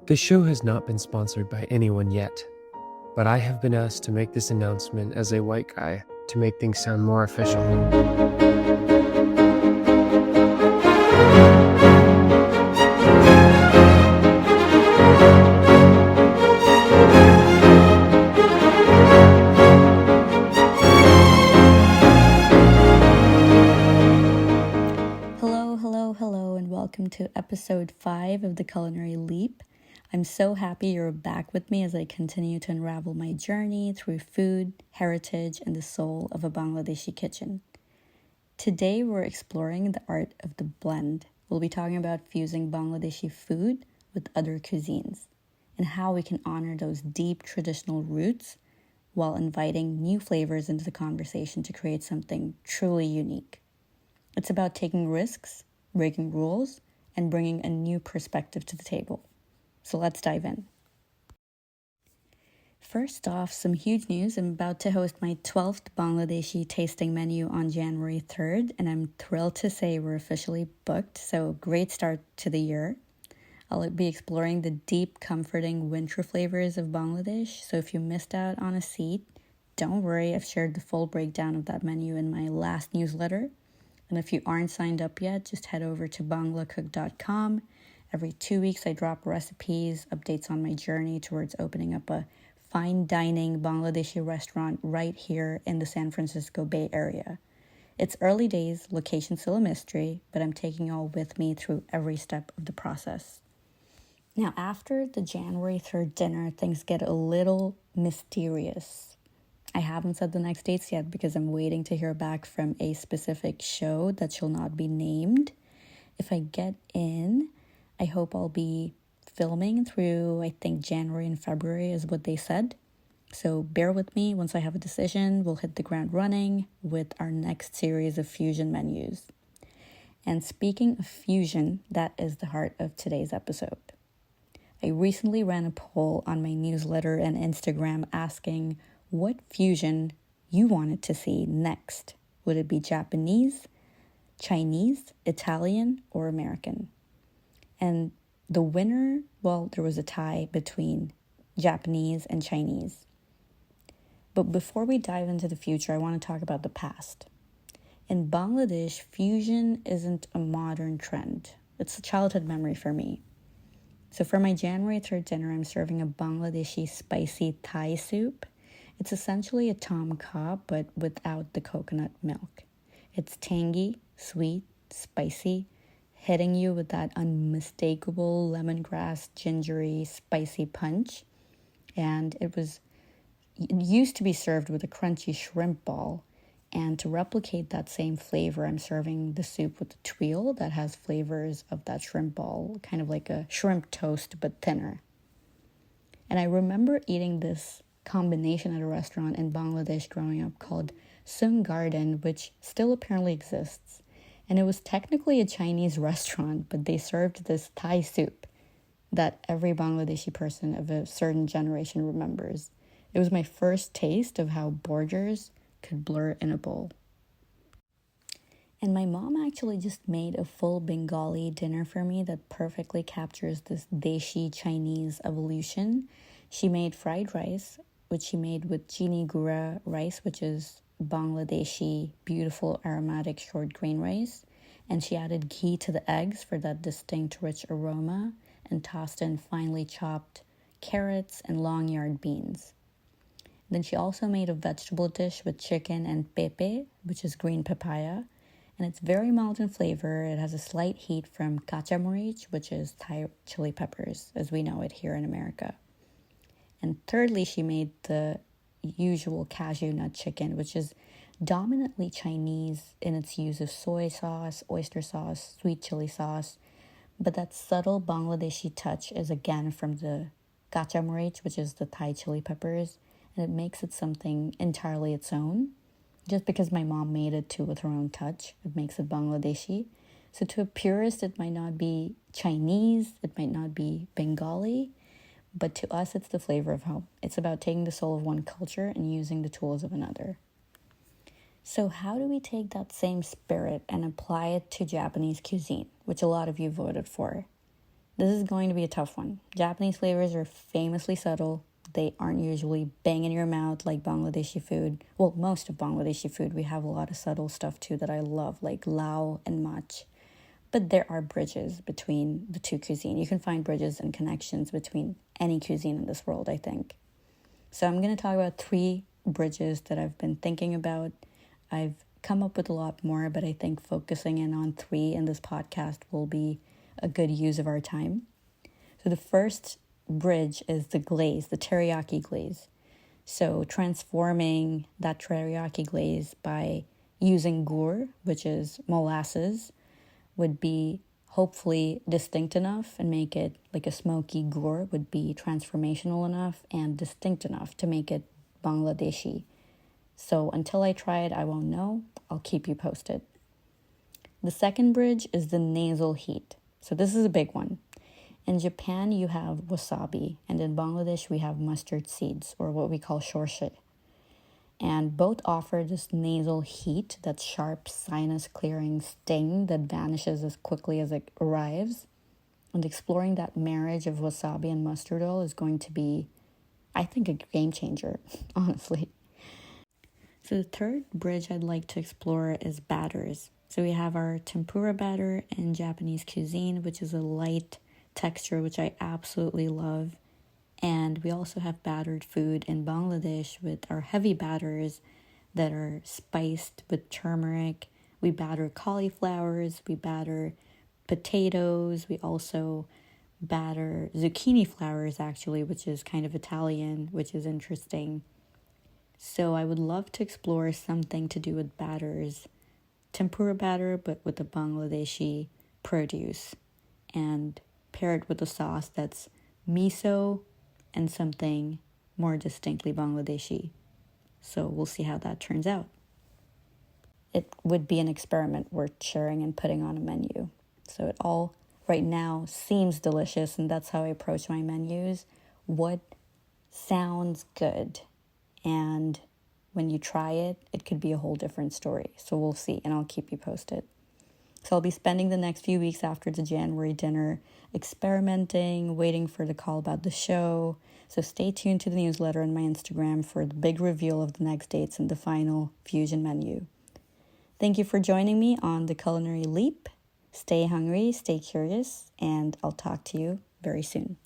This show has not been sponsored by anyone yet, but I have been asked to make this announcement as a white guy to make things sound more official. Hello, and welcome to episode 5 of the Culinary Leap. I'm so happy you're back with me as I continue to unravel my journey through food, heritage, and the soul of a Bangladeshi kitchen. Today, we're exploring the art of the blend. We'll be talking about fusing Bangladeshi food with other cuisines and how we can honor those deep traditional roots while inviting new flavors into the conversation to create something truly unique. It's about taking risks, breaking rules, and bringing a new perspective to the table. So let's dive in. First off, some huge news. I'm about to host my 12th Bangladeshi tasting menu on January 3rd, and I'm thrilled to say we're officially booked, so great start to the year. I'll be exploring the deep, comforting winter flavors of Bangladesh, so if you missed out on a seat, don't worry, I've shared the full breakdown of that menu in my last newsletter. And if you aren't signed up yet, just head over to banglacook.com. Every 2 weeks, I drop recipes, updates on my journey towards opening up a fine dining Bangladeshi restaurant right here in the San Francisco Bay Area. It's early days, location still a mystery, but I'm taking you all with me through every step of the process. Now, after the January 3rd dinner, things get a little mysterious. I haven't said the next dates yet because I'm waiting to hear back from a specific show that shall not be named. If I get in, I hope I'll be filming through, I think, January and February is what they said. So bear with me. Once I have a decision, we'll hit the ground running with our next series of fusion menus. And speaking of fusion, that is the heart of today's episode. I recently ran a poll on my newsletter and Instagram asking what fusion you wanted to see next. Would it be Japanese, Chinese, Italian, or American? And the winner, well, there was a tie between Japanese and Chinese. But before we dive into the future, I want to talk about the past. In Bangladesh, fusion isn't a modern trend. It's a childhood memory for me. So for my January 3rd dinner, I'm serving a Bangladeshi spicy Thai soup. It's essentially a tom kha, but without the coconut milk. It's tangy, sweet, spicy, hitting you with that unmistakable lemongrass, gingery, spicy punch. And it used to be served with a crunchy shrimp ball. And to replicate that same flavor, I'm serving the soup with a tuile that has flavors of that shrimp ball, kind of like a shrimp toast, but thinner. And I remember eating this combination at a restaurant in Bangladesh growing up called Sung Garden, which still apparently exists. And it was technically a Chinese restaurant, but they served this Thai soup that every Bangladeshi person of a certain generation remembers. It was my first taste of how borders could blur in a bowl. And my mom actually just made a full Bengali dinner for me that perfectly captures this Desi-Chinese evolution. She made fried rice, which she made with Chini Gura rice, which is Bangladeshi, beautiful aromatic short grain rice. And she added ghee to the eggs for that distinct rich aroma and tossed in finely chopped carrots and long yard beans. Then she also made a vegetable dish with chicken and pepe, which is green papaya. And it's very mild in flavor. It has a slight heat from kacha morich, which is Thai chili peppers, as we know it here in America. And thirdly, she made the usual cashew nut chicken, which is dominantly Chinese in its use of soy sauce, oyster sauce, sweet chili sauce. But that subtle Bangladeshi touch is again from the kacha morich, which is the Thai chili peppers. And it makes it something entirely its own. Just because my mom made it too with her own touch, it makes it Bangladeshi. So to a purist, it might not be Chinese, it might not be Bengali, but to us, it's the flavor of home. It's about taking the soul of one culture and using the tools of another. So how do we take that same spirit and apply it to Japanese cuisine, which a lot of you voted for? This is going to be a tough one. Japanese flavors are famously subtle. They aren't usually bang in your mouth like Bangladeshi food. Well, most of Bangladeshi food, we have a lot of subtle stuff too that I love, like lao and mach. But there are bridges between the two cuisine. You can find bridges and connections between any cuisine in this world, I think. So I'm going to talk about 3 bridges that I've been thinking about. I've come up with a lot more, but I think focusing in on 3 in this podcast will be a good use of our time. So the first bridge is the glaze, the teriyaki glaze. So transforming that teriyaki glaze by using gur, which is molasses, would be hopefully distinct enough and make it like a smoky gur would be transformational enough and distinct enough to make it Bangladeshi. So until I try it, I won't know. I'll keep you posted. The second bridge is the nasal heat. So this is a big one. In Japan, you have wasabi, and in Bangladesh, we have mustard seeds, or what we call sorshe. And both offer this nasal heat, that sharp sinus-clearing sting that vanishes as quickly as it arrives. And exploring that marriage of wasabi and mustard oil is going to be, I think, a game changer, honestly. So the third bridge I'd like to explore is batters. So we have our tempura batter in Japanese cuisine, which is a light texture, which I absolutely love. And we also have battered food in Bangladesh with our heavy batters that are spiced with turmeric. We batter cauliflowers, we batter potatoes, we also batter zucchini flowers, actually, which is kind of Italian, which is interesting. So I would love to explore something to do with batters, tempura batter, but with the Bangladeshi produce, and pair it with a sauce that's miso and something more distinctly Bangladeshi. So we'll see how that turns out. It would be an experiment worth sharing and putting on a menu. So it all right now seems delicious, and that's how I approach my menus. What sounds good? And when you try it, it could be a whole different story. So we'll see, and I'll keep you posted. So I'll be spending the next few weeks after the January dinner experimenting, waiting for the call about the show. So stay tuned to the newsletter and my Instagram for the big reveal of the next dates and the final fusion menu. Thank you for joining me on the Culinary Leap. Stay hungry, stay curious, and I'll talk to you very soon.